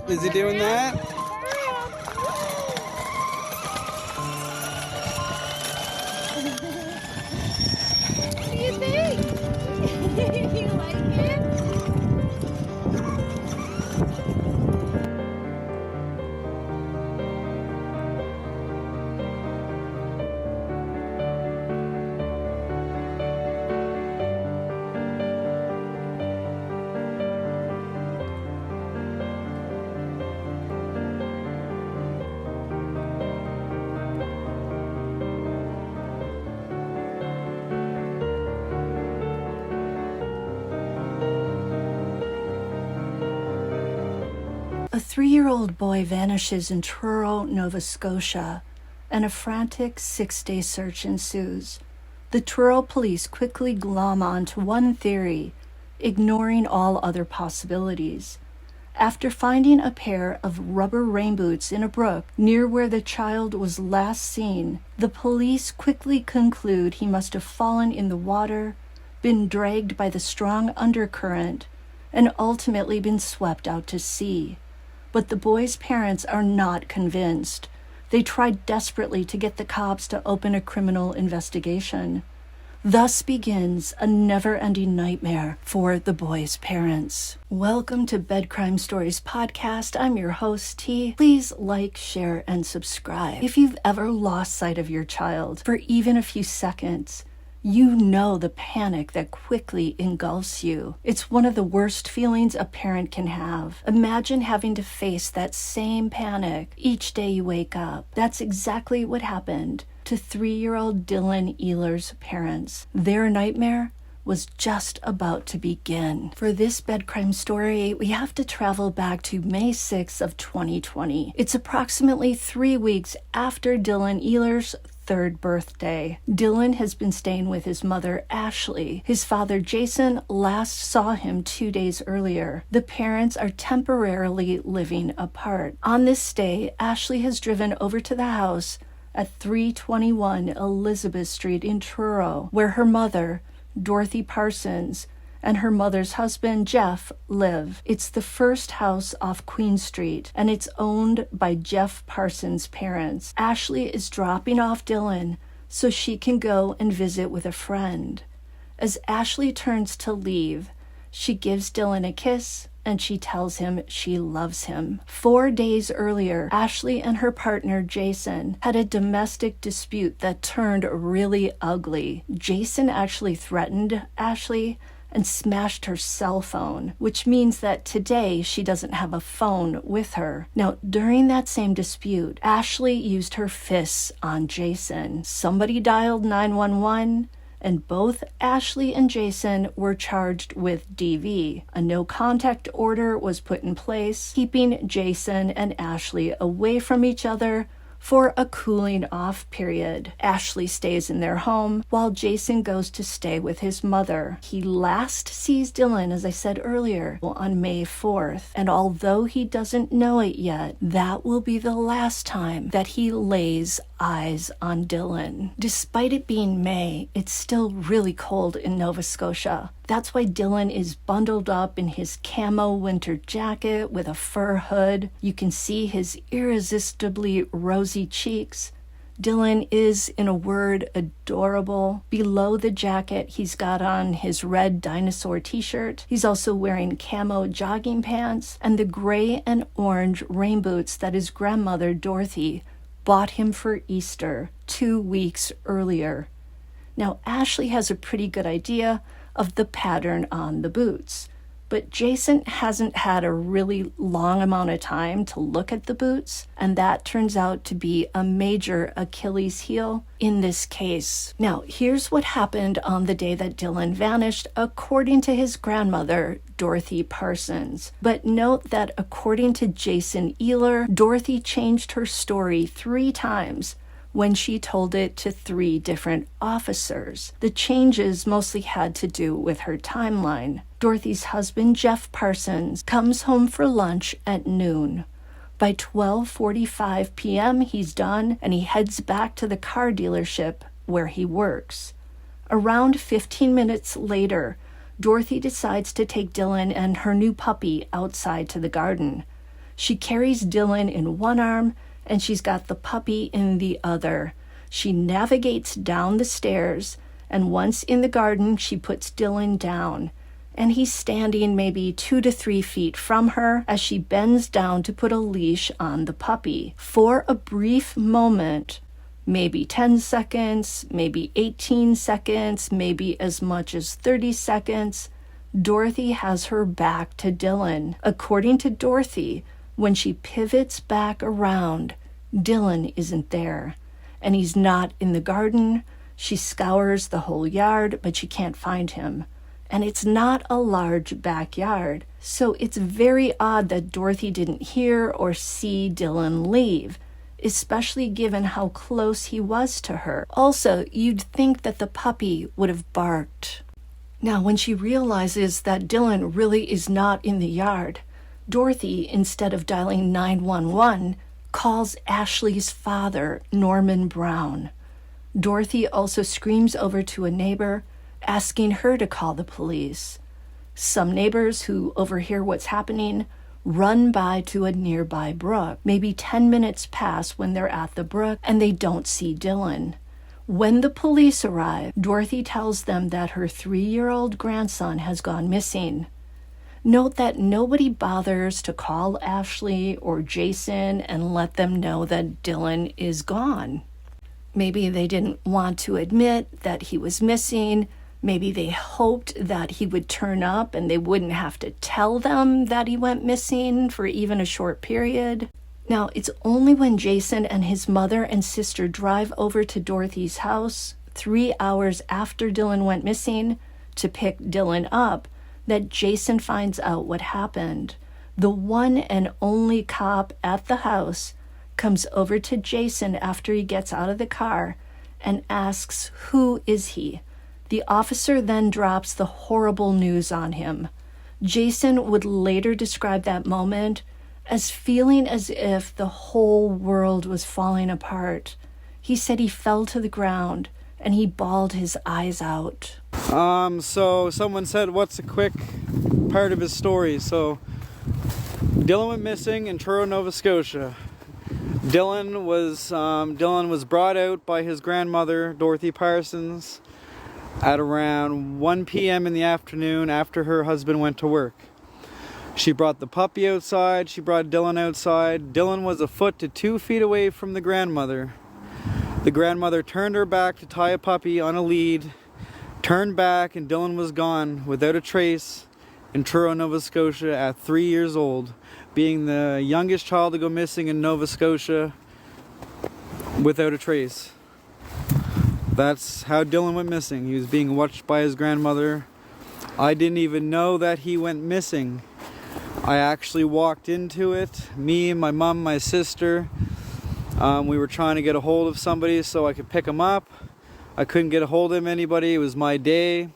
Is he doing that? What do you think? You like it? A 3-year-old boy vanishes in Truro, Nova Scotia, and a frantic 6-day search ensues. The Truro police quickly glom onto one theory, ignoring all other possibilities. After finding a pair of rubber rain boots in a brook near where the child was last seen, the police quickly conclude he must have fallen in the water, been dragged by the strong undercurrent, and ultimately been swept out to sea. But the boy's parents are not convinced. They tried desperately to get the cops to open a criminal investigation. Thus begins a never-ending nightmare for the boy's parents. Welcome to Bed Crime Stories Podcast. I'm your host, T. Please like, share, and subscribe. If you've ever lost sight of your child for even a few seconds, you know the panic that quickly engulfs you. It's one of the worst feelings a parent can have. Imagine having to face that same panic each day you wake up. That's exactly what happened to 3-year-old Dylan Ehler's parents. Their nightmare was just about to begin. For this bed crime story, we have to travel back to May 6th of 2020. It's approximately 3 weeks after Dylan Ehler's 3rd birthday. Dylan has been staying with his mother, Ashley. His father, Jason, last saw him 2 days earlier. The parents are temporarily living apart. On this day, Ashley has driven over to the house at 321 Elizabeth Street in Truro, where her mother, Dorothy Parsons, and her mother's husband, Jeff, live. It's the first house off Queen Street, and it's owned by Jeff Parsons' parents. Ashley is dropping off Dylan so she can go and visit with a friend. As Ashley turns to leave, she gives Dylan a kiss, and she tells him she loves him. 4 days earlier, Ashley and her partner, Jason, had a domestic dispute that turned really ugly. Jason actually threatened Ashley and smashed her cell phone, which means that today she doesn't have a phone with her. Now, during that same dispute, Ashley used her fists on Jason. Somebody dialed 911, and both Ashley and Jason were charged with DV. A no-contact order was put in place, keeping Jason and Ashley away from each other for a cooling off period. Ashley stays in their home while Jason goes to stay with his mother. He last sees Dylan, as I said earlier, on May 4th. And although he doesn't know it yet, that will be the last time that he lays eyes on Dylan. Despite it being May, it's still really cold in Nova Scotia. That's why Dylan is bundled up in his camo winter jacket with a fur hood. You can see his irresistibly rosy cheeks. Dylan is, in a word, adorable. Below the jacket, he's got on his red dinosaur t-shirt. He's also wearing camo jogging pants and the gray and orange rain boots that his grandmother, Dorothy, bought him for Easter 2 weeks earlier. Now, Ashley has a pretty good idea of the pattern on the boots, but Jason hasn't had a really long amount of time to look at the boots, and that turns out to be a major Achilles heel in this case. Now, here's what happened on the day that Dylan vanished, according to his grandmother, Dorothy Parsons. But note that according to Jason Ehler, Dorothy changed her story 3 times when she told it to 3 different officers. The changes mostly had to do with her timeline. Dorothy's husband, Jeff Parsons, comes home for lunch at noon. By 12:45 p.m., he's done, and he heads back to the car dealership where he works. Around 15 minutes later, Dorothy decides to take Dylan and her new puppy outside to the garden. She carries Dylan in one arm and she's got the puppy in the other. She navigates down the stairs, and once in the garden, she puts Dylan down. And he's standing maybe 2 to 3 feet from her as she bends down to put a leash on the puppy. For a brief moment, maybe 10 seconds, maybe 18 seconds, maybe as much as 30 seconds, Dorothy has her back to Dylan. According to Dorothy, when she pivots back around, Dylan isn't there, and he's not in the garden. She scours the whole yard, but she can't find him. And it's not a large backyard, so it's very odd that Dorothy didn't hear or see Dylan leave, especially given how close he was to her. Also, you'd think that the puppy would have barked. Now, when she realizes that Dylan really is not in the yard, Dorothy, instead of dialing 911, calls Ashley's father, Norman Brown. Dorothy also screams over to a neighbor, asking her to call the police. Some neighbors who overhear what's happening run by to a nearby brook. Maybe 10 minutes pass when they're at the brook and they don't see Dylan. When the police arrive, Dorothy tells them that her 3-year-old grandson has gone missing. Note that nobody bothers to call Ashley or Jason and let them know that Dylan is gone. Maybe they didn't want to admit that he was missing. Maybe they hoped that he would turn up and they wouldn't have to tell them that he went missing for even a short period. Now, it's only when Jason and his mother and sister drive over to Dorothy's house 3 hours after Dylan went missing to pick Dylan up that Jason finds out what happened. The one and only cop at the house comes over to Jason after he gets out of the car and asks, "Who is he?" The officer then drops the horrible news on him. Jason would later describe that moment as feeling as if the whole world was falling apart. He said he fell to the ground and he bawled his eyes out. So someone said, what's a quick part of his story? So Dylan went missing in Truro, Nova Scotia. Dylan was brought out by his grandmother, Dorothy Parsons, at around 1 p.m. in the afternoon after her husband went to work. She brought the puppy outside, she brought Dylan outside. Dylan was a foot to 2 feet away from the grandmother. The grandmother turned her back to tie a puppy on a lead, turned back, and Dylan was gone without a trace in Truro, Nova Scotia at 3 years old, being the youngest child to go missing in Nova Scotia without a trace. That's how Dylan went missing. He was being watched by his grandmother. I didn't even know that he went missing. I actually walked into it, me, my mom, my sister. We were trying to get a hold of somebody so I could pick him up. I couldn't get a hold of anybody. It was my day.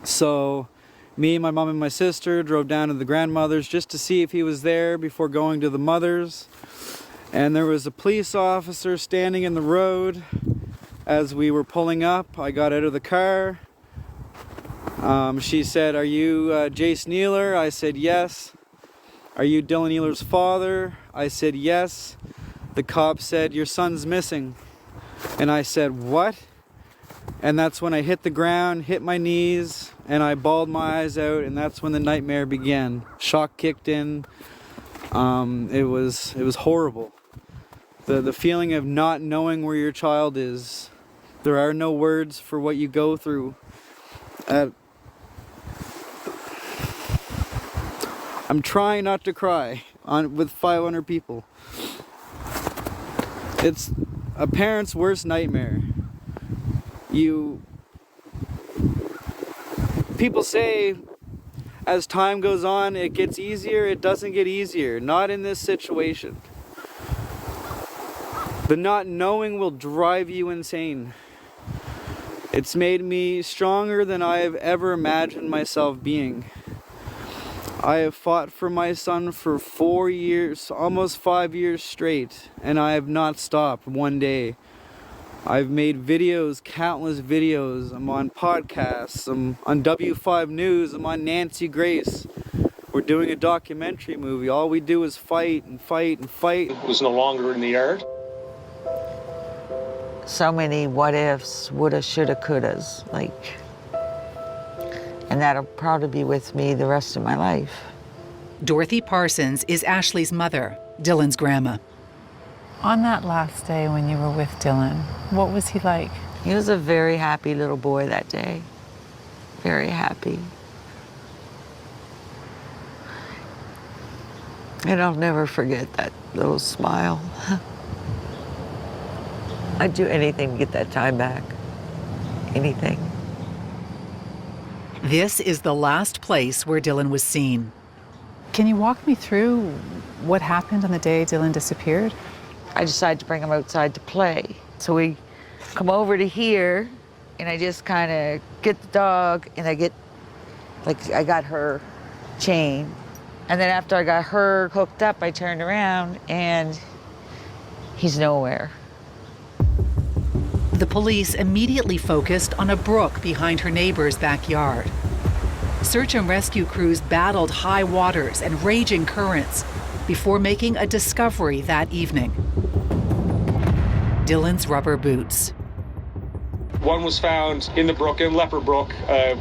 So me, my mom, and my sister drove down to the grandmother's just to see if he was there before going to the mother's. And there was a police officer standing in the road as we were pulling up. I got out of the car. She said, "Are you Jason Ehler?" I said, "Yes." "Are you Dylan Ehler's father?" I said, "Yes." The cop said, "Your son's missing." And I said, "What?" And that's when I hit the ground, hit my knees, and I bawled my eyes out, and that's when the nightmare began. Shock kicked in. It was horrible. The feeling of not knowing where your child is. There are no words for what you go through. I'm trying not to cry with 500 people. It's a parent's worst nightmare. People say as time goes on it gets easier. It doesn't get easier. Not in this situation. The not knowing will drive you insane. It's made me stronger than I have ever imagined myself being. I have fought for my son for 4 years, almost 5 years straight, and I have not stopped one day. I've made videos, countless videos. I'm on podcasts, I'm on W5 News, I'm on Nancy Grace. We're doing a documentary movie. All we do is fight and fight and fight. It was no longer in the yard. So many what ifs, woulda, shoulda, couldas, and that'll probably be with me the rest of my life. Dorothy Parsons is Ashley's mother, Dylan's grandma. On that last day when you were with Dylan, what was he like? He was a very happy little boy that day. Very happy. And I'll never forget that little smile. I'd do anything to get that time back. Anything. This is the last place where Dylan was seen. Can you walk me through what happened on the day Dylan disappeared? I decided to bring him outside to play. So we come over to here, and I just kind of get the dog, and I got her chain. And then after I got her hooked up, I turned around, and he's nowhere. The police immediately focused on a brook behind her neighbor's backyard. Search and rescue crews battled high waters and raging currents before making a discovery that evening. Dylan's rubber boots. One was found in the brook, in Leper Brook,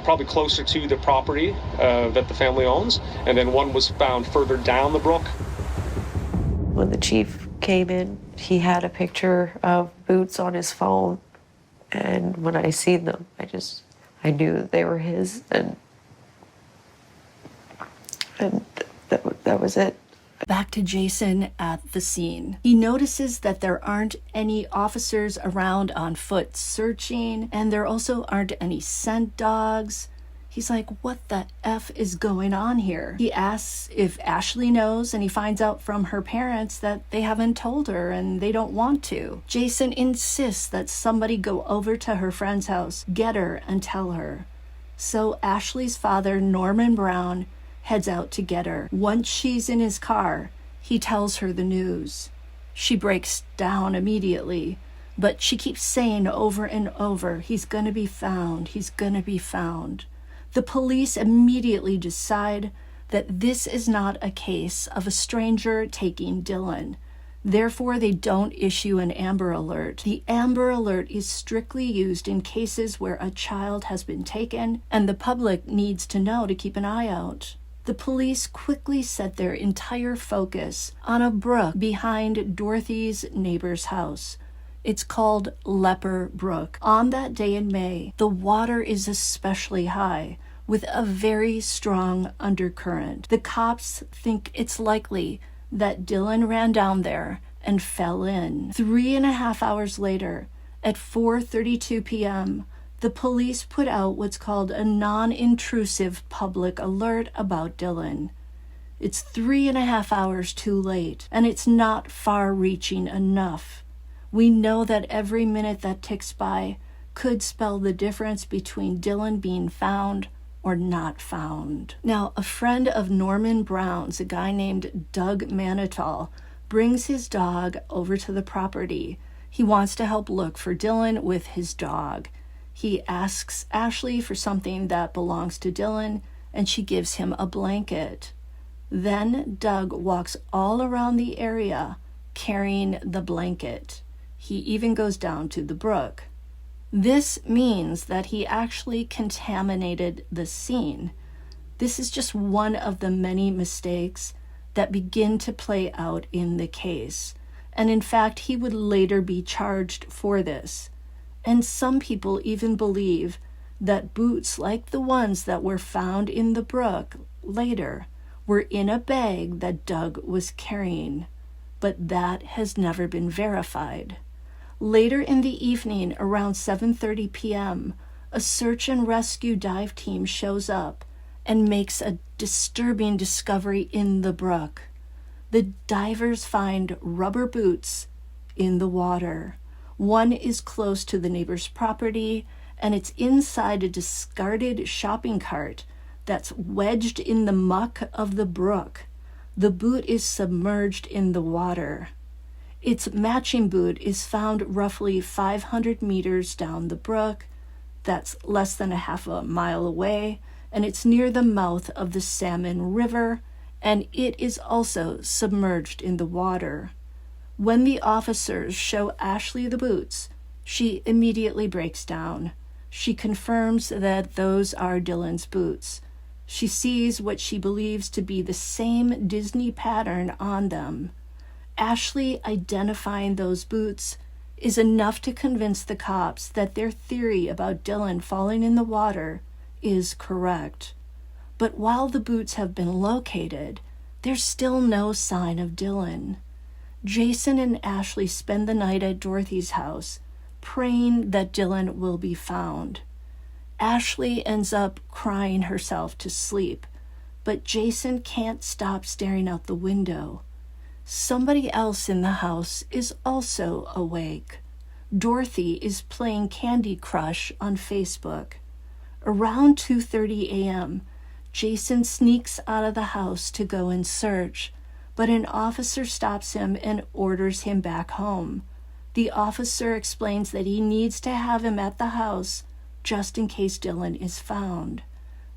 probably closer to the property that the family owns. And then one was found further down the brook. When the chief came in, he had a picture of boots on his phone. And when I seen them, I knew that they were his, and that was it. Back to Jason at the scene. He notices that there aren't any officers around on foot searching, and there also aren't any scent dogs. He's like, what the F is going on here? He asks if Ashley knows, and he finds out from her parents that they haven't told her and they don't want to. Jason insists that somebody go over to her friend's house, get her, and tell her. So Ashley's father, Norman Brown, heads out to get her. Once she's in his car, he tells her the news. She breaks down immediately, but she keeps saying over and over, he's gonna be found, he's gonna be found. The police immediately decide that this is not a case of a stranger taking Dylan. Therefore, they don't issue an Amber Alert. The Amber Alert is strictly used in cases where a child has been taken and the public needs to know to keep an eye out. The police quickly set their entire focus on a brook behind Dorothy's neighbor's house. It's called Leper Brook. On that day in May, the water is especially high, with a very strong undercurrent. The cops think it's likely that Dylan ran down there and fell in. 3.5 hours later, at 4:32 p.m., the police put out what's called a non-intrusive public alert about Dylan. It's 3.5 hours too late, and it's not far-reaching enough. We know that every minute that ticks by could spell the difference between Dylan being found or not found. Now, a friend of Norman Brown's, a guy named Doug Manital, brings his dog over to the property. He wants to help look for Dylan with his dog. He asks Ashley for something that belongs to Dylan, and she gives him a blanket. Then Doug walks all around the area carrying the blanket. He even goes down to the brook. This means that he actually contaminated the scene. This is just one of the many mistakes that begin to play out in the case. And in fact, he would later be charged for this. And some people even believe that boots like the ones that were found in the brook later were in a bag that Doug was carrying. But that has never been verified. Later in the evening, around 7:30 p.m., a search and rescue dive team shows up and makes a disturbing discovery in the brook. The divers find rubber boots in the water. One is close to the neighbor's property, and it's inside a discarded shopping cart that's wedged in the muck of the brook. The boot is submerged in the water. Its matching boot is found roughly 500 meters down the brook. That's less than a half a mile away, and it's near the mouth of the Salmon River, and it is also submerged in the water. When the officers show Ashley the boots, she immediately breaks down. She confirms that those are Dylan's boots. She sees what she believes to be the same Disney pattern on them. Ashley identifying those boots is enough to convince the cops that their theory about Dylan falling in the water is correct. But while the boots have been located, there's still no sign of Dylan. Jason and Ashley spend the night at Dorothy's house, praying that Dylan will be found. Ashley ends up crying herself to sleep, but Jason can't stop staring out the window. Somebody else in the house is also awake. Dorothy is playing Candy Crush on Facebook. Around 2:30 a.m., Jason sneaks out of the house to go and search, but an officer stops him and orders him back home. The officer explains that he needs to have him at the house just in case Dylan is found.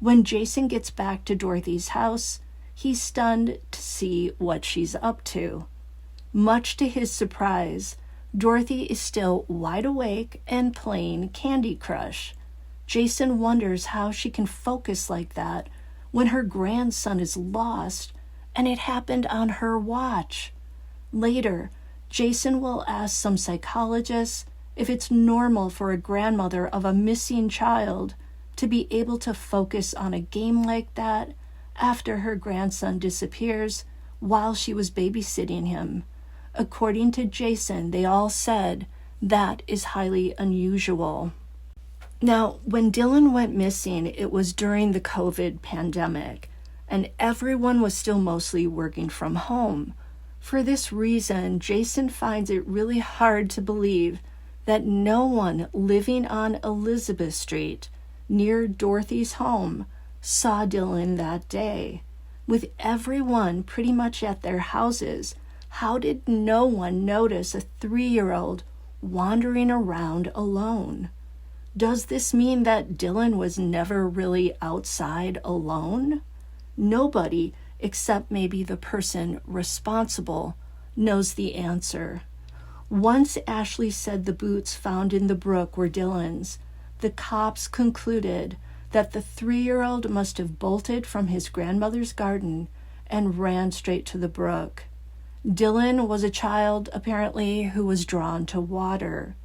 When Jason gets back to Dorothy's house, he's stunned to see what she's up to. Much to his surprise, Dorothy is still wide awake and playing Candy Crush. Jason wonders how she can focus like that when her grandson is lost, and it happened on her watch. Later, Jason will ask some psychologists if it's normal for a grandmother of a missing child to be able to focus on a game like that after her grandson disappears while she was babysitting him. According to Jason, they all said that is highly unusual. Now, when Dylan went missing, it was during the COVID pandemic, and everyone was still mostly working from home. For this reason, Jason finds it really hard to believe that no one living on Elizabeth Street, near Dorothy's home, saw Dylan that day. With everyone pretty much at their houses, how did no one notice a 3-year-old wandering around alone? Does this mean that Dylan was never really outside alone? Nobody, except maybe the person responsible, knows the answer. Once Ashley said the boots found in the brook were Dylan's, the cops concluded that the 3-year-old must have bolted from his grandmother's garden and ran straight to the brook. Dylan was a child, apparently, who was drawn to water.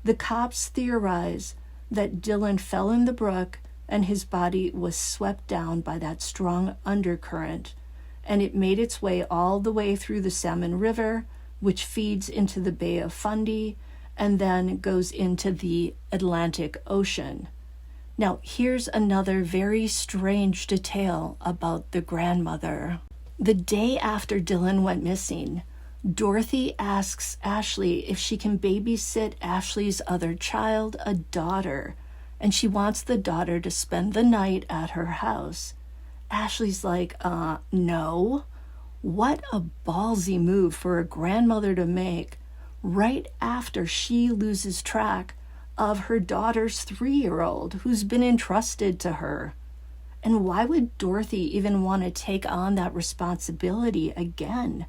The cops theorize that Dylan fell in the brook and his body was swept down by that strong undercurrent, and it made its way all the way through the Salmon River, which feeds into the Bay of Fundy and then goes into the Atlantic Ocean. Now, here's another very strange detail about the grandmother. The day after Dylan went missing, Dorothy asks Ashley if she can babysit Ashley's other child, a daughter, and she wants the daughter to spend the night at her house. Ashley's like, no. What a ballsy move for a grandmother to make right after she loses track of her daughter's 3-year-old who's been entrusted to her. And why would Dorothy even want to take on that responsibility again?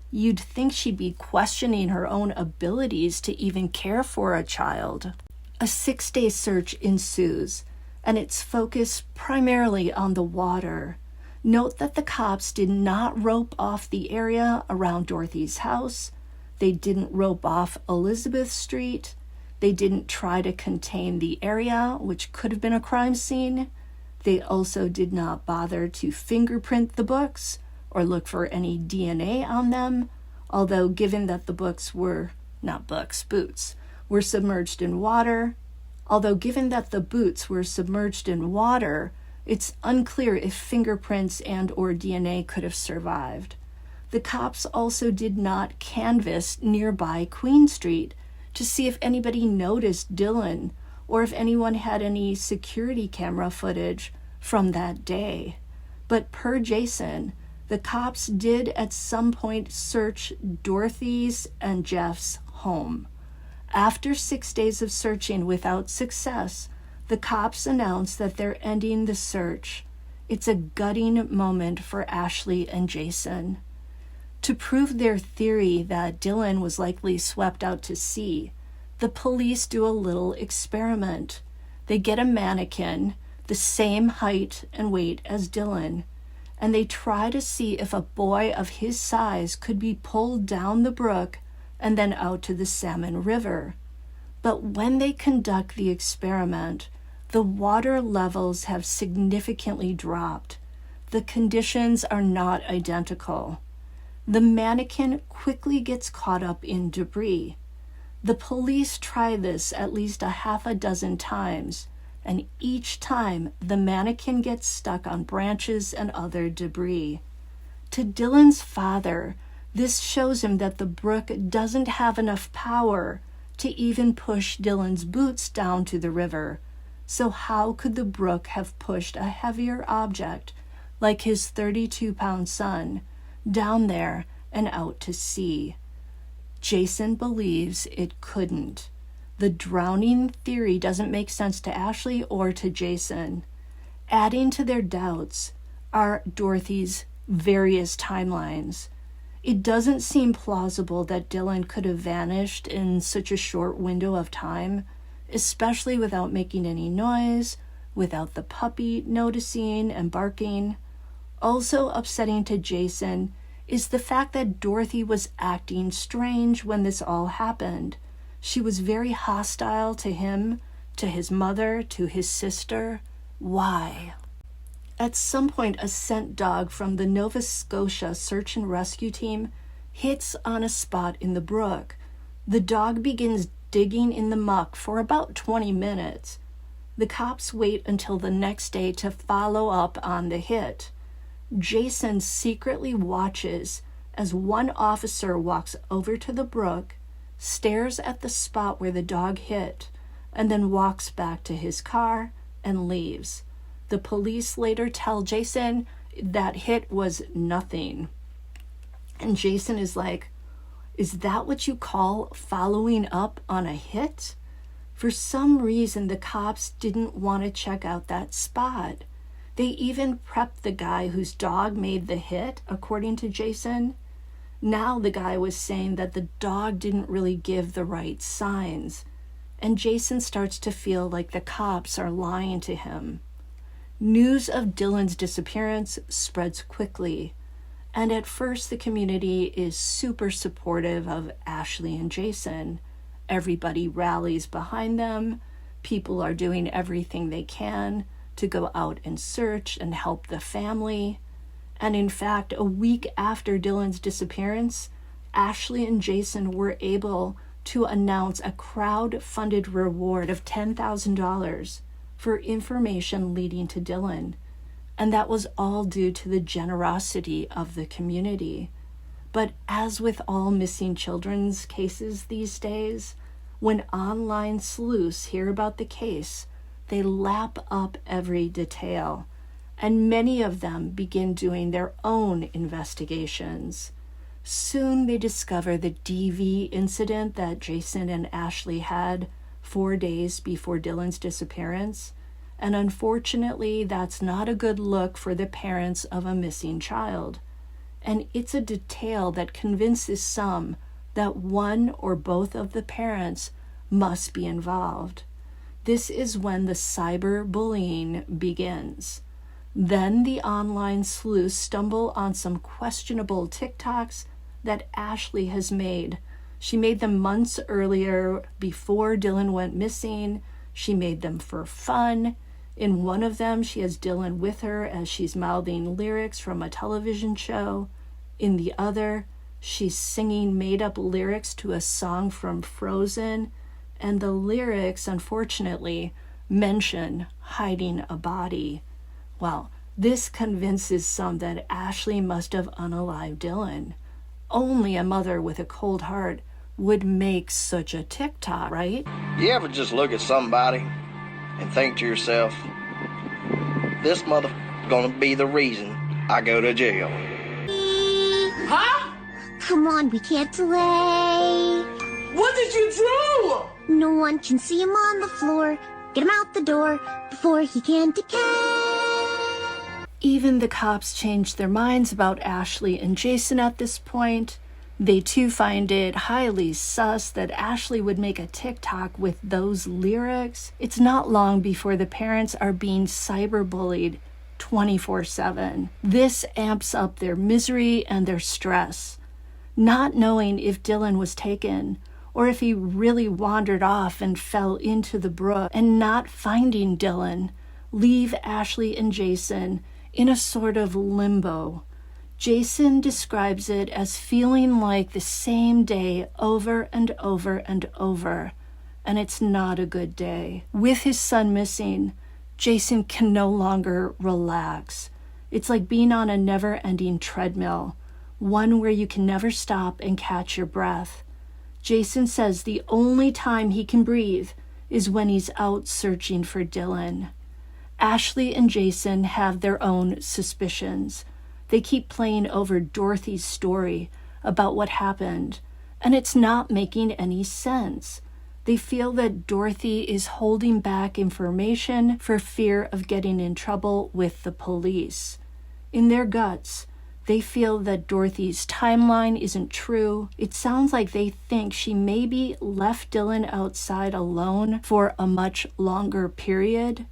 You'd think she'd be questioning her own abilities to even care for a child. A 6-day search ensues, and it's focused primarily on the water. Note that the cops did not rope off the area around Dorothy's house. They didn't rope off Elizabeth Street. They didn't try to contain the area, which could have been a crime scene. They also did not bother to fingerprint the books or look for any DNA on them, although given that the boots were submerged in water. Although given that the boots were submerged in water, it's unclear if fingerprints and or DNA could have survived. The cops also did not canvass nearby Queen Street to see if anybody noticed Dylan or if anyone had any security camera footage from that day. But per Jason, The cops did at some point search Dorothy's and Jeff's home. After 6 days of searching without success, the cops announced that they're ending the search. It's a gutting moment for Ashley and Jason. To prove their theory that Dylan was likely swept out to sea, the police do a little experiment. They get a mannequin, the same height and weight as Dylan, and they try to see if a boy of his size could be pulled down the brook and then out to the Salmon River. But when they conduct the experiment, the water levels have significantly dropped. The conditions are not identical. The mannequin quickly gets caught up in debris. The police try this at least a half a dozen times, and each time the mannequin gets stuck on branches and other debris. To Dylan's father, this shows him that the brook doesn't have enough power to even push Dylan's boots down to the river. So how could the brook have pushed a heavier object, like his 32-pound son, down there and out to sea? Jason believes it couldn't. The drowning theory doesn't make sense to Ashley or to Jason. Adding to their doubts are Dorothy's various timelines. It doesn't seem plausible that Dylan could have vanished in such a short window of time, especially without making any noise, without the puppy noticing and barking. Also upsetting to Jason is the fact that Dorothy was acting strange when this all happened. She was very hostile to him, to his mother, to his sister. Why? At some point, a scent dog from the Nova Scotia search and rescue team hits on a spot in the brook. The dog begins digging in the muck for about 20 minutes. The cops wait until the next day to follow up on the hit. Jason secretly watches as one officer walks over to the brook, stares at the spot where the dog hit, and then walks back to his car and leaves. The police later tell Jason that hit was nothing. And Jason is like, "Is that what you call following up on a hit?" For some reason, the cops didn't want to check out that spot. They even prepped the guy whose dog made the hit, according to Jason. Now the guy was saying that the dog didn't really give the right signs, and Jason starts to feel like the cops are lying to him. News of Dylan's disappearance spreads quickly, and at first the community is super supportive of Ashley and Jason. Everybody rallies behind them. People are doing everything they can to go out and search and help the family. And in fact, a week after Dylan's disappearance, Ashley and Jason were able to announce a crowd-funded reward of $10,000 for information leading to Dylan. And that was all due to the generosity of the community. But as with all missing children's cases these days, when online sleuths hear about the case, they lap up every detail, and many of them begin doing their own investigations. Soon they discover the DV incident that Jason and Ashley had 4 days before Dylan's disappearance, and unfortunately that's not a good look for the parents of a missing child. And it's a detail that convinces some that one or both of the parents must be involved. This is when the cyberbullying begins. Then the online sleuths stumble on some questionable TikToks that Ashley has made. She made them months earlier before Dylan went missing. She made them for fun. In one of them, she has Dylan with her as she's mouthing lyrics from a television show. In the other, she's singing made-up lyrics to a song from Frozen, and the lyrics, unfortunately, mention hiding a body. Well, this convinces some that Ashley must have unalived Dylan. Only a mother with a cold heart would make such a TikTok, right? You ever just look at somebody and think to yourself, this mother's gonna be the reason I go to jail? Come on, we can't delay. What did you do? No one can see him on the floor. Get him out the door before he can decay. Even the cops changed their minds about Ashley and Jason at this point. They too find it highly sus that Ashley would make a TikTok with those lyrics. It's not long before the parents are being cyberbullied 24/7. This amps up their misery and their stress. Not knowing if Dylan was taken or if he really wandered off and fell into the brook, and not finding Dylan leave Ashley and Jason in a sort of limbo. Jason describes it as feeling like the same day over and over and over, and it's not a good day. With his son missing, Jason can no longer relax. It's like being on a never-ending treadmill, one where you can never stop and catch your breath. Jason says the only time he can breathe is when he's out searching for Dylan. Ashley and Jason have their own suspicions. They keep playing over Dorothy's story about what happened, and it's not making any sense. They feel that Dorothy is holding back information for fear of getting in trouble with the police. In their guts, they feel that Dorothy's timeline isn't true. It sounds like they think she maybe left Dylan outside alone for a much longer period.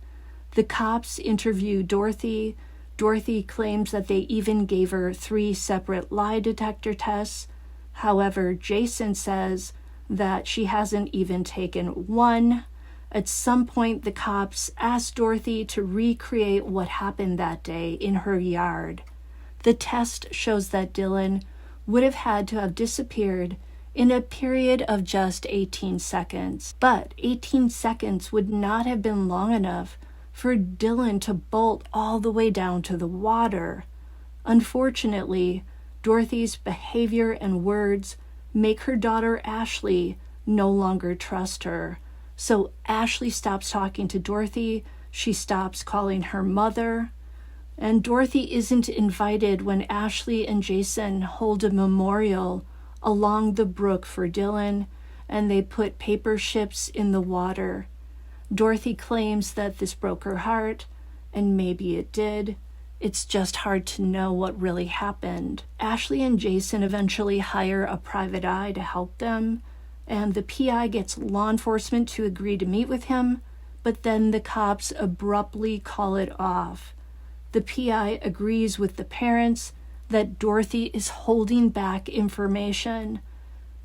The cops interview Dorothy. Dorothy claims that they even gave her 3 separate lie detector tests. However, Jason says that she hasn't even taken one. At some point, the cops ask Dorothy to recreate what happened that day in her yard. The test shows that Dylan would have had to have disappeared in a period of just 18 seconds. But 18 seconds would not have been long enough for Dylan to bolt all the way down to the water. Unfortunately, Dorothy's behavior and words make her daughter Ashley no longer trust her. So Ashley stops talking to Dorothy, she stops calling her mother, and Dorothy isn't invited when Ashley and Jason hold a memorial along the brook for Dylan, and they put paper ships in the water. Dorothy claims that this broke her heart, and maybe it did. It's just hard to know what really happened. Ashley and Jason eventually hire a private eye to help them, and the PI gets law enforcement to agree to meet with him, but then the cops abruptly call it off. The PI agrees with the parents that Dorothy is holding back information.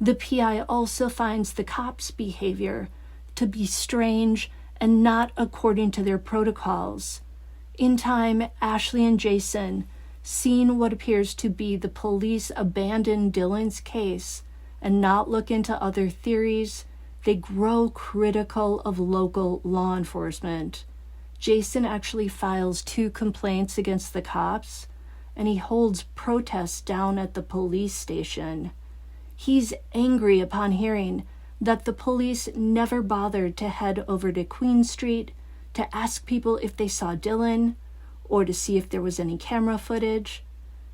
The PI also finds the cops' behavior to be strange and not according to their protocols. In time, Ashley and Jason, seeing what appears to be the police abandon Dylan's case and not look into other theories, they grow critical of local law enforcement. Jason actually files 2 complaints against the cops, and he holds protests down at the police station. He's angry upon hearing that the police never bothered to head over to Queen Street to ask people if they saw Dylan or to see if there was any camera footage.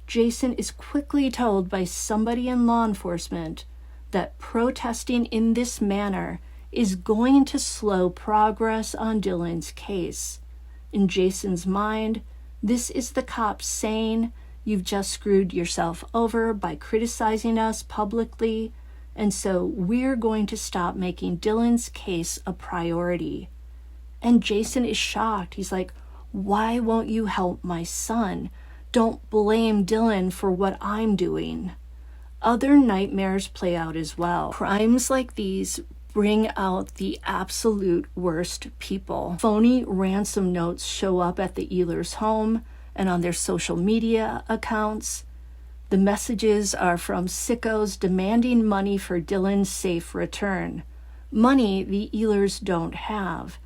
Jason is quickly told by somebody in law enforcement that protesting in this manner is going to slow progress on Dylan's case. In Jason's mind, this is the cops saying, "You've just screwed yourself over by criticizing us publicly, and so we're going to stop making Dylan's case a priority." And Jason is shocked. He's like, "Why won't you help my son? Don't blame Dylan for what I'm doing." Other nightmares play out as well. Crimes like these bring out the absolute worst people. Phony ransom notes show up at the Ehlers' home and on their social media accounts. The messages are from sickos demanding money for Dylan's safe return. Money the Ehlers don't have.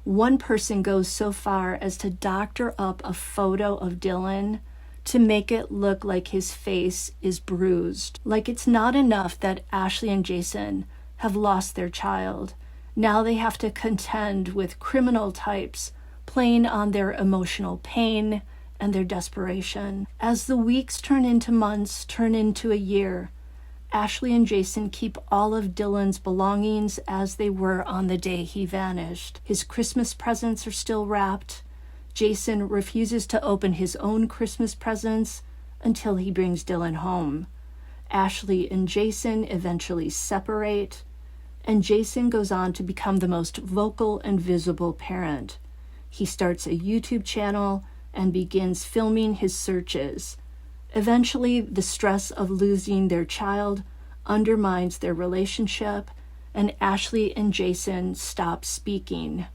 One person goes so far as to doctor up a photo of Dylan to make it look like his face is bruised. Like it's not enough that Ashley and Jason have lost their child. Now they have to contend with criminal types playing on their emotional pain and their desperation. As the weeks turn into months, turn into a year, Ashley and Jason keep all of Dylan's belongings as they were on the day he vanished. His Christmas presents are still wrapped. Jason refuses to open his own Christmas presents until he brings Dylan home. Ashley and Jason eventually separate, and Jason goes on to become the most vocal and visible parent. He starts a YouTube channel and begins filming his searches. Eventually, the stress of losing their child undermines their relationship, and Ashley and Jason stop speaking.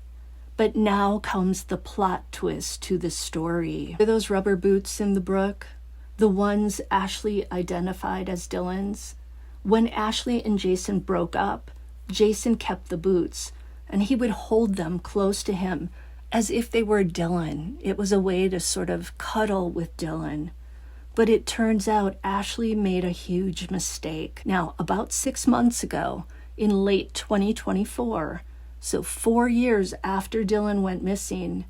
But now comes the plot twist to the story. Are those rubber boots in the brook? The ones Ashley identified as Dylan's? When Ashley and Jason broke up, Jason kept the boots, and he would hold them close to him as if they were Dylan. It was a way to sort of cuddle with Dylan. But it turns out Ashley made a huge mistake. Now, about 6 months ago, in late 2024, so 4 years after Dylan went missing,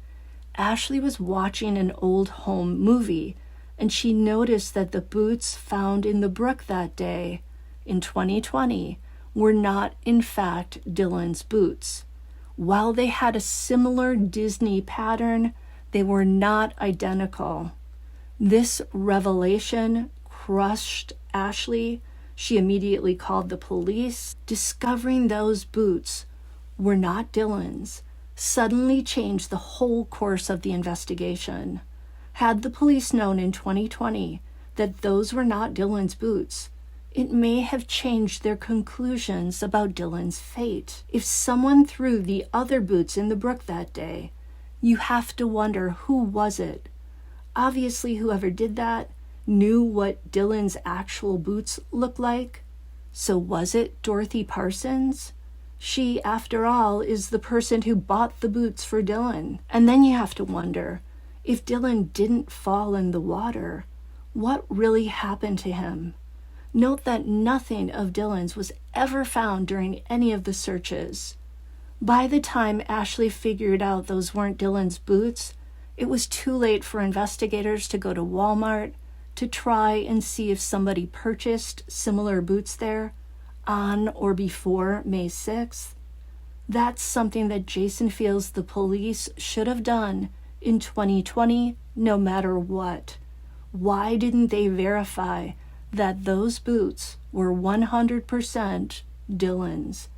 Ashley was watching an old home movie, and she noticed that the boots found in the brook that day, in 2020, were not, in fact, Dylan's boots. While they had a similar Disney pattern, they were not identical. This revelation crushed Ashley. She immediately called the police. Discovering those boots were not Dylan's suddenly changed the whole course of the investigation. Had the police known in 2020 that those were not Dylan's boots, it may have changed their conclusions about Dylan's fate. If someone threw the other boots in the brook that day, you have to wonder, who was it? Obviously, whoever did that knew what Dylan's actual boots looked like. So was it Dorothy Parsons? She, after all, is the person who bought the boots for Dylan. And then you have to wonder, if Dylan didn't fall in the water, what really happened to him? Note that nothing of Dylan's was ever found during any of the searches. By the time Ashley figured out those weren't Dylan's boots, it was too late for investigators to go to Walmart to try and see if somebody purchased similar boots there on or before May 6th. That's something that Jason feels the police should have done in 2020, no matter what. Why didn't they verify that those boots were 100% Dylan's?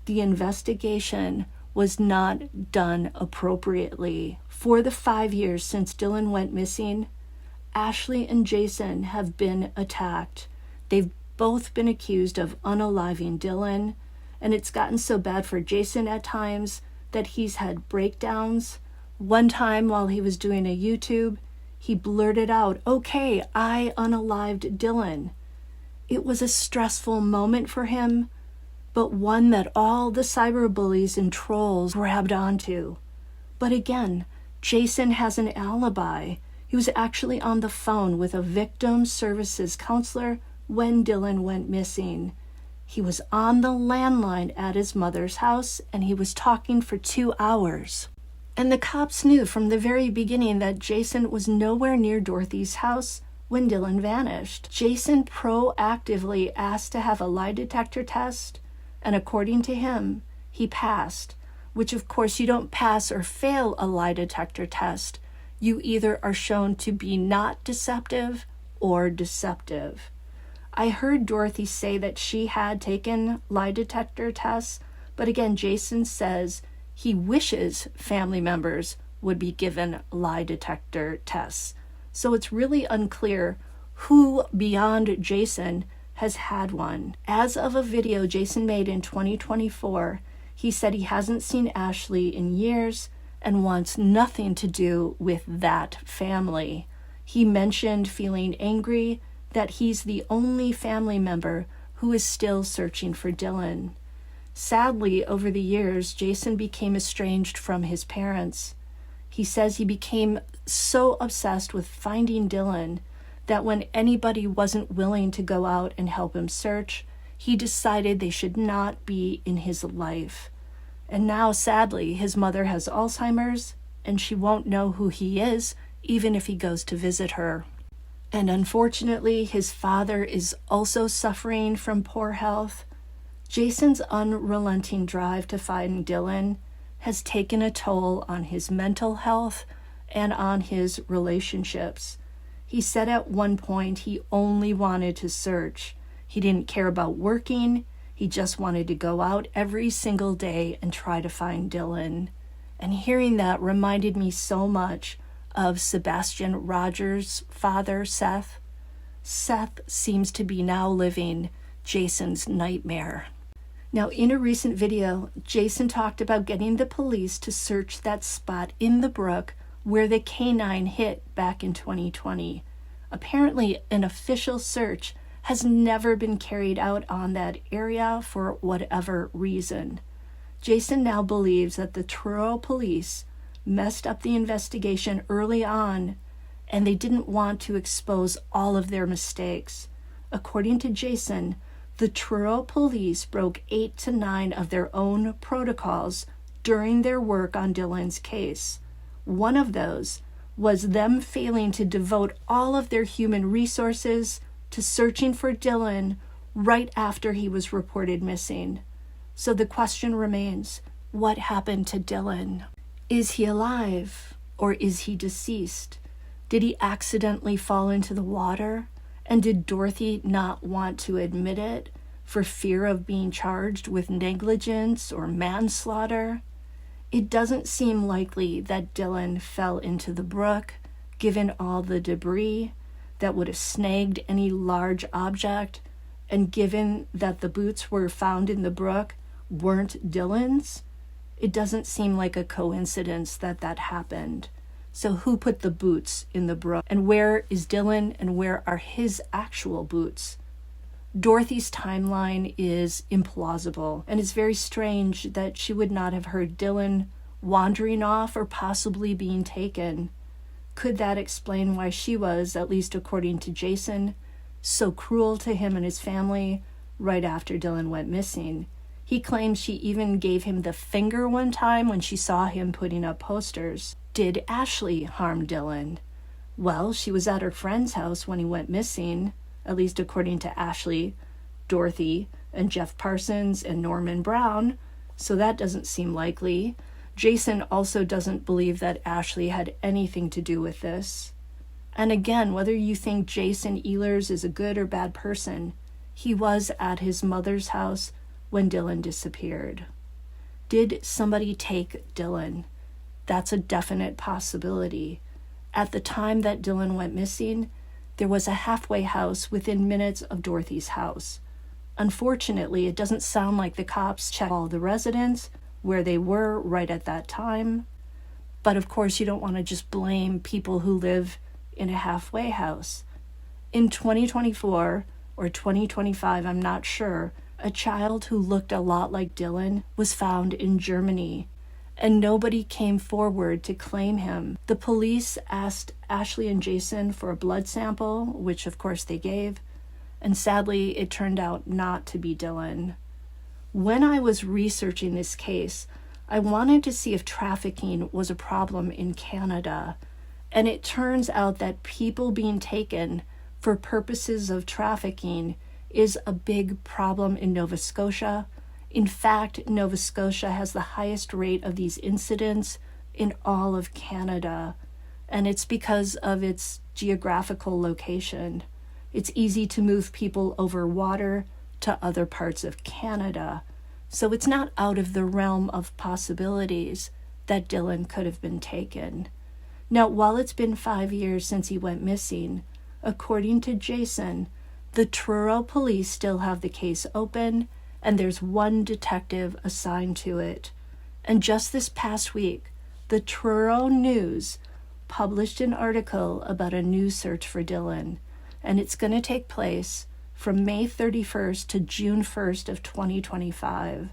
The investigation was not done appropriately. For the 5 years since Dylan went missing, Ashley and Jason have been attacked. They've both been accused of unaliving Dylan, and it's gotten so bad for Jason at times that he's had breakdowns. One time while he was doing a YouTube, he blurted out, "Okay, I unalived Dylan." It was a stressful moment for him, but one that all the cyber bullies and trolls grabbed onto. But again, Jason has an alibi. He was actually on the phone with a victim services counselor when Dylan went missing. He was on the landline at his mother's house, and he was talking for 2 hours. And the cops knew from the very beginning that Jason was nowhere near Dorothy's house when Dylan vanished. Jason proactively asked to have a lie detector test, and according to him, he passed, which of course you don't pass or fail a lie detector test. You either are shown to be not deceptive or deceptive. I heard Dorothy say that she had taken lie detector tests, but again, Jason says he wishes family members would be given lie detector tests. So it's really unclear who beyond Jason has had one. As of a video Jason made in 2024, he said he hasn't seen Ashley in years and wants nothing to do with that family. He mentioned feeling angry that he's the only family member who is still searching for Dylan. Sadly, over the years, Jason became estranged from his parents. He says he became so obsessed with finding Dylan that when anybody wasn't willing to go out and help him search, he decided they should not be in his life. And now, sadly, his mother has Alzheimer's, and she won't know who he is, even if he goes to visit her. And unfortunately, his father is also suffering from poor health. Jason's unrelenting drive to find Dylan has taken a toll on his mental health and on his relationships. He said at one point he only wanted to search. He didn't care about working. He just wanted to go out every single day and try to find Dylan. And hearing that reminded me so much of Sebastian Rogers' father, Seth. Seth seems to be now living Jason's nightmare. Now, in a recent video, Jason talked about getting the police to search that spot in the brook where the canine hit back in 2020. Apparently, an official search has never been carried out on that area for whatever reason. Jason now believes that the Truro police messed up the investigation early on, and they didn't want to expose all of their mistakes. According to Jason, the Truro police broke 8 to 9 of their own protocols during their work on Dylan's case. One of those was them failing to devote all of their human resources to searching for Dylan right after he was reported missing. So the question remains, what happened to Dylan? Is he alive or is he deceased? Did he accidentally fall into the water? And did Dorothy not want to admit it for fear of being charged with negligence or manslaughter? It doesn't seem likely that Dylan fell into the brook, given all the debris that would have snagged any large object, and given that the boots were found in the brook weren't Dylan's. It doesn't seem like a coincidence that that happened. So who put the boots in the brook? And where is Dylan and where are his actual boots? Dorothy's timeline is implausible, and it's very strange that she would not have heard Dylan wandering off or possibly being taken. Could that explain why she was, at least according to Jason, so cruel to him and his family right after Dylan went missing? He claims she even gave him the finger one time when she saw him putting up posters. Did Ashley harm Dylan? Well, she was at her friend's house when he went missing, at least according to Ashley, Dorothy, and Jeff Parsons and Norman Brown, so that doesn't seem likely. Jason also doesn't believe that Ashley had anything to do with this. And again, whether you think Jason Ehlers is a good or bad person, he was at his mother's house when Dylan disappeared. Did somebody take Dylan? That's a definite possibility. At the time that Dylan went missing, there was a halfway house within minutes of Dorothy's house. Unfortunately, it doesn't sound like the cops checked all the residents where they were right at that time. But of course, you don't want to just blame people who live in a halfway house. In 2024 or 2025, I'm not sure, a child who looked a lot like Dylan was found in Germany, and nobody came forward to claim him. The police asked Ashley and Jason for a blood sample, which of course they gave, and sadly it turned out not to be Dylan. When I was researching this case, I wanted to see if trafficking was a problem in Canada, and it turns out that people being taken for purposes of trafficking is a big problem in Nova Scotia. In fact, Nova Scotia has the highest rate of these incidents in all of Canada, and it's because of its geographical location. It's easy to move people over water to other parts of Canada, so it's not out of the realm of possibilities that Dylan could have been taken. Now, while it's been 5 years since he went missing, according to Jason, the Truro police still have the case open, and there's one detective assigned to it. And just this past week, the Truro News published an article about a new search for Dylan, and it's going to take place from May 31st to June 1st of 2025.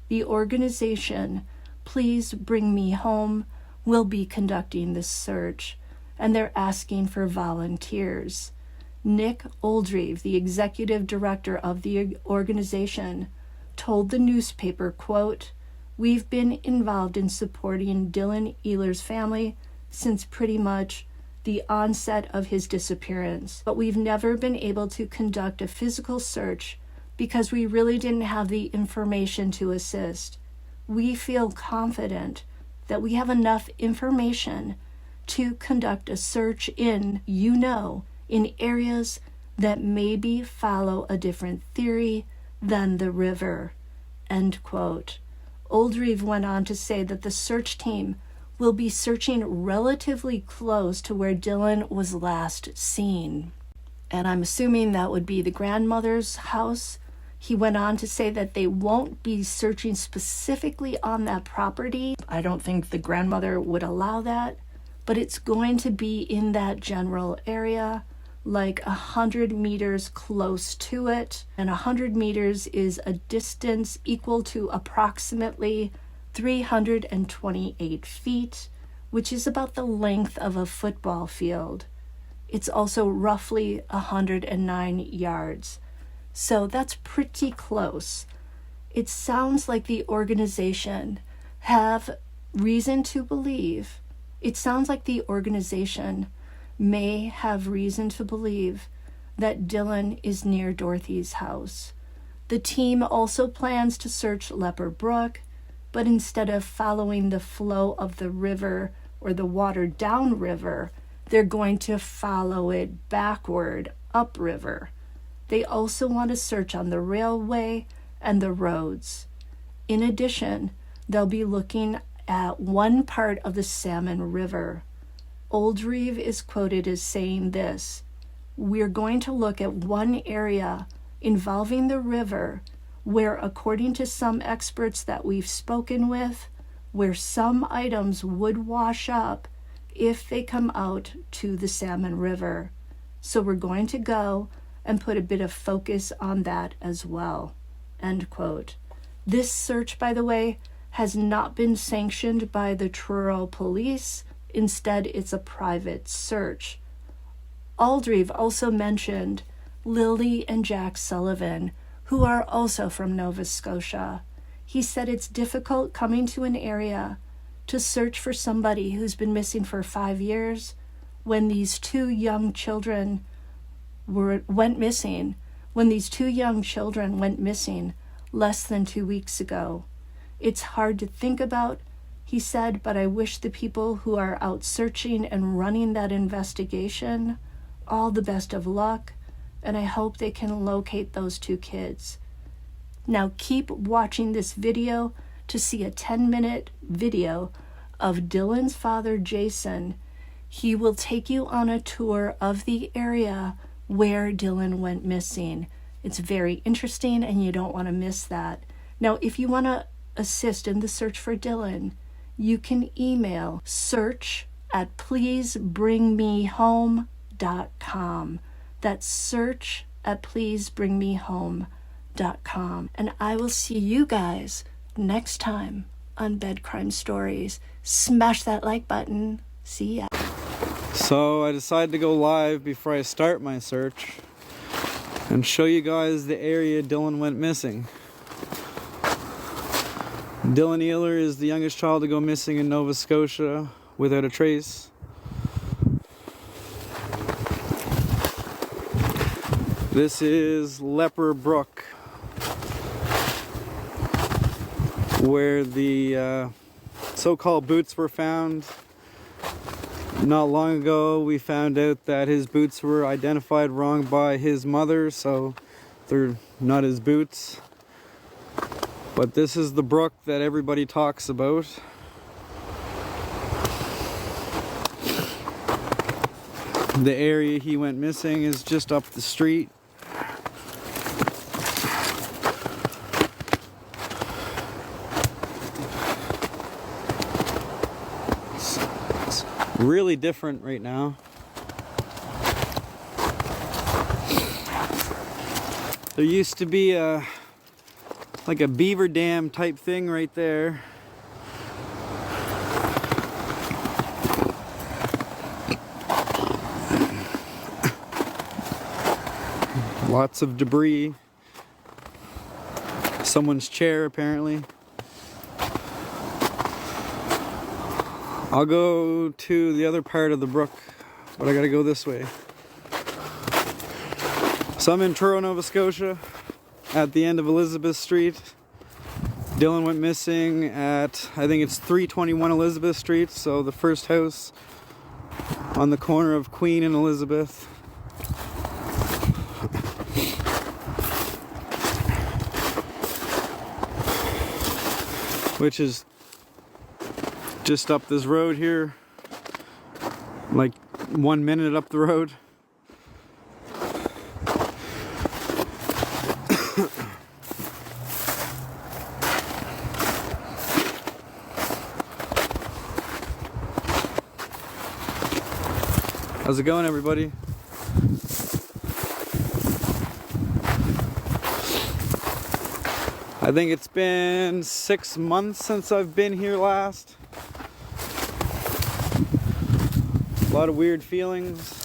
The organization, Please Bring Me Home, will be conducting this search, and they're asking for volunteers. Nick Oldreive, the executive director of the organization, told the newspaper, quote, "We've been involved in supporting Dylan Ehler's family since pretty much the onset of his disappearance, but we've never been able to conduct a physical search because we really didn't have the information to assist. We feel confident that we have enough information to conduct a search in areas that maybe follow a different theory than the river, end quote. Oldreive went on to say that the search team will be searching relatively close to where Dylan was last seen. And I'm assuming that would be the grandmother's house. He went on to say that they won't be searching specifically on that property. I don't think the grandmother would allow that, but it's going to be in that general area, like 100 meters close to it. And 100 meters is a distance equal to approximately 328 feet, which is about the length of a football field. It's also roughly 109 yards. So that's pretty close. It sounds like the organization have reason to believe. It sounds like the organization may have reason to believe that Dylan is near Dorothy's house. The team also plans to search Leper Brook, but instead of following the flow of the river or the water downriver, they're going to follow it backward upriver. They also want to search on the railway and the roads. In addition, they'll be looking at one part of the Salmon River. Oldreive is quoted as saying this: "We're going to look at one area involving the river where, according to some experts that we've spoken with, where some items would wash up if they come out to the Salmon River. So we're going to go and put a bit of focus on that as well." End quote. This search, by the way, has not been sanctioned by the Truro police. Instead, it's a private search. Oldreive also mentioned Lilly and Jack Sullivan, who are also from Nova Scotia. He said it's difficult coming to an area to search for somebody who's been missing for 5 years when these two young children went missing less than 2 weeks ago. It's hard to think about, he said, but I wish the people who are out searching and running that investigation all the best of luck, and I hope they can locate those two kids. Now keep watching this video to see a 10-minute video of Dylan's father, Jason. He will take you on a tour of the area where Dylan went missing. It's very interesting and you don't want to miss that. Now, if you want to assist in the search for Dylan, you can email search@pleasebringmehome.com. That's search@pleasebringmehome.com. And I will see you guys next time on Bed Crime Stories. Smash that like button. See ya. So I decided to go live before I start my search and show you guys the area Dylan went missing. Dylan Ehler is the youngest child to go missing in Nova Scotia without a trace. This is Leper Brook, where the so-called boots were found. Not long ago we found out that his boots were identified wrong by his mother, so they're not his boots. But this is the brook that everybody talks about. The area he went missing is just up the street. It's really different right now. There used to be like a beaver dam type thing right there. Lots of debris. Someone's chair, apparently. I'll go to the other part of the brook but I gotta go this way. So I'm in Truro, Nova Scotia, at the end of Elizabeth Street. Dylan went missing at, I think it's 321 Elizabeth Street, so the first house on the corner of Queen and Elizabeth. Which is just up this road here, like 1 minute up the road. How's it going, everybody? I think it's been 6 months since I've been here last. A lot of weird feelings.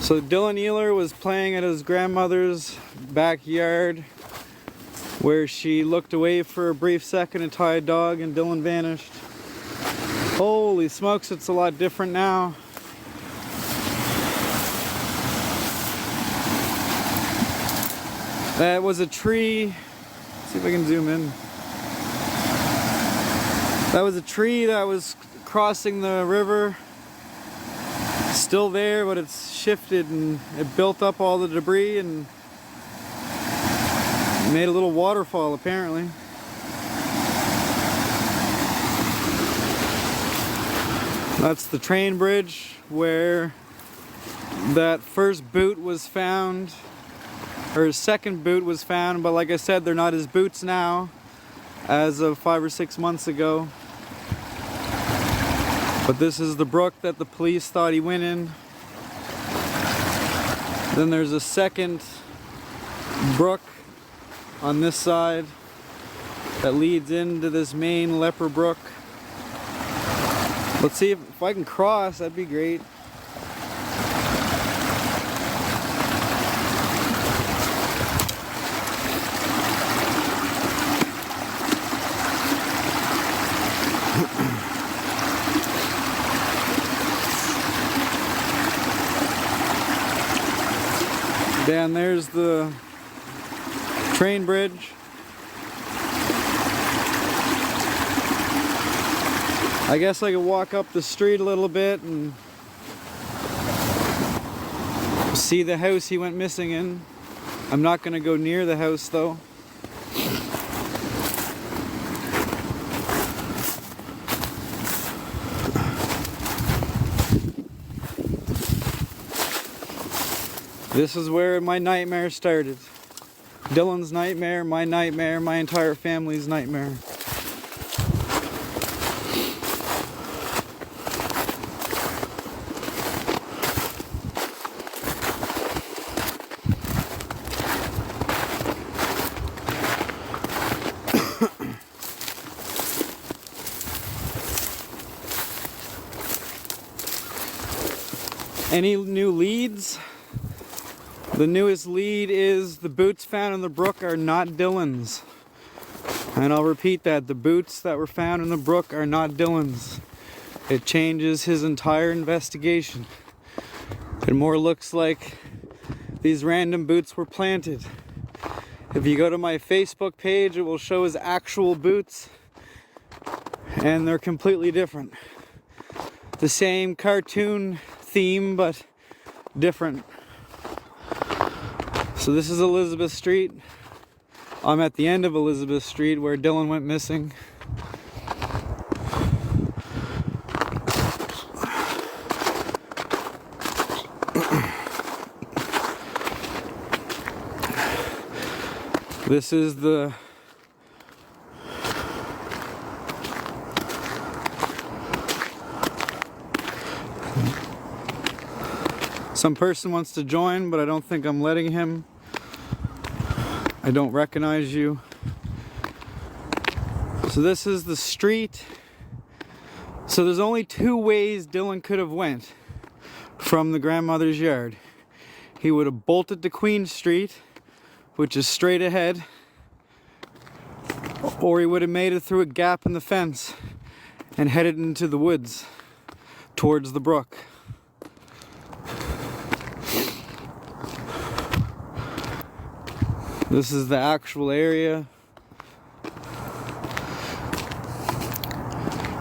So Dylan Ehler was playing at his grandmother's backyard where she looked away for a brief second to tie a dog and Dylan vanished. Holy smokes, it's a lot different now. That was a tree. Let's see if I can zoom in. That was a tree that was crossing the river. Still there, but it's shifted and it built up all the debris and made a little waterfall apparently. That's the train bridge where that first boot was found, or his second boot was found, but like I said, they're not his boots now as of 5 or 6 months ago. But this is the brook that the police thought he went in. Then there's a second brook on this side that leads into this main leper brook. Let's see if I can cross, that'd be great. Down there's the train bridge. I guess I could walk up the street a little bit and see the house he went missing in. I'm not going to go near the house though. This is where my nightmare started. Dylan's nightmare, my entire family's nightmare. Any new leads? The newest lead is the boots found in the brook are not Dylan's. And I'll repeat that, the boots that were found in the brook are not Dylan's. It changes his entire investigation. It more looks like these random boots were planted. If you go to my Facebook page, it will show his actual boots, and they're completely different. The same cartoon theme, but different. So this is Elizabeth Street. I'm at the end of Elizabeth Street where Dylan went missing. This is the some person wants to join, but I don't think I'm letting him. I don't recognize you. So this is the street So there's only two ways Dylan could have went from the grandmother's yard. He would have bolted to Queen Street, which is straight ahead, or he would have made it through a gap in the fence and headed into the woods towards the brook. This is the actual area.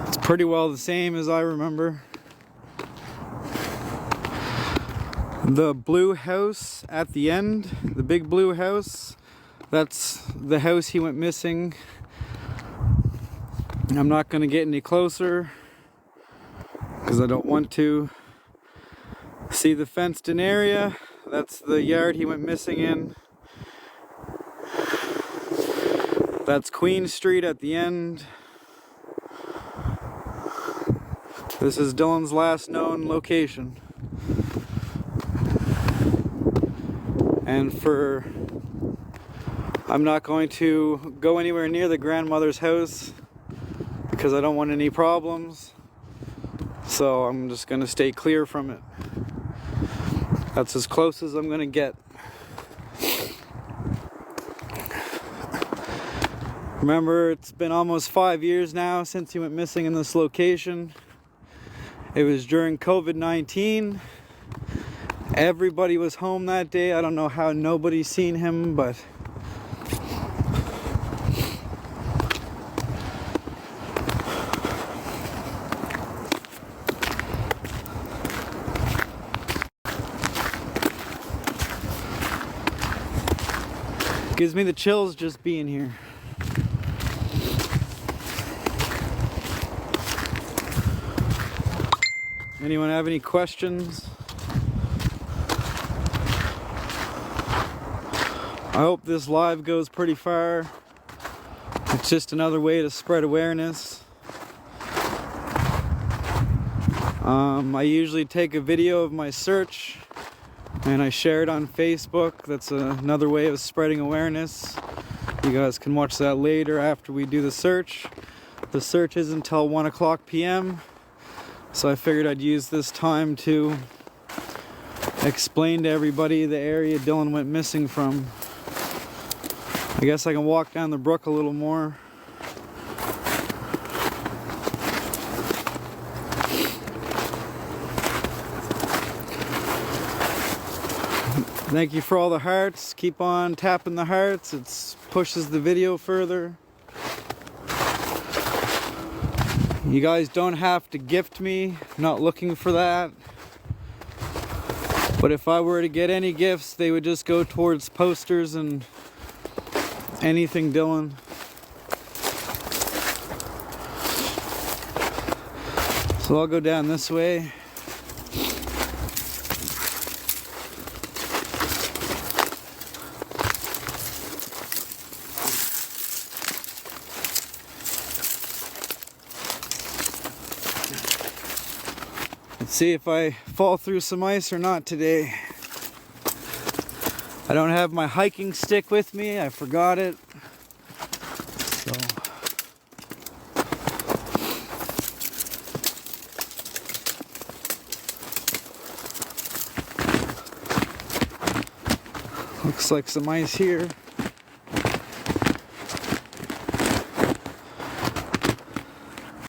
It's pretty well the same as I remember. The blue house at the end, the big blue house, that's the house he went missing. I'm not going to get any closer because I don't want to. See the fenced in area? That's the yard he went missing in. That's Queen Street at the end. This is Dylan's last known location. And I'm not going to go anywhere near the grandmother's house because I don't want any problems. So I'm just going to stay clear from it. That's as close as I'm going to get. Remember, it's been almost 5 years now since he went missing in this location. It was during COVID-19. Everybody was home that day. I don't know how nobody's seen him, but gives me the chills just being here. Anyone have any questions? I hope this live goes pretty far. It's just another way to spread awareness. I usually take a video of my search and I share it on Facebook. That's another way of spreading awareness. You guys can watch that later after we do the search. The search is until 1 o'clock p.m. So I figured I'd use this time to explain to everybody the area Dylan went missing from. I guess I can walk down the brook a little more. Thank you for all the hearts. Keep on tapping the hearts. It pushes the video further. You guys don't have to gift me. I'm not looking for that. But if I were to get any gifts, they would just go towards posters and anything Dylan. So I'll go down this way. Let's see if I fall through some ice or not today. I don't have my hiking stick with me. I forgot it. So looks like some ice here.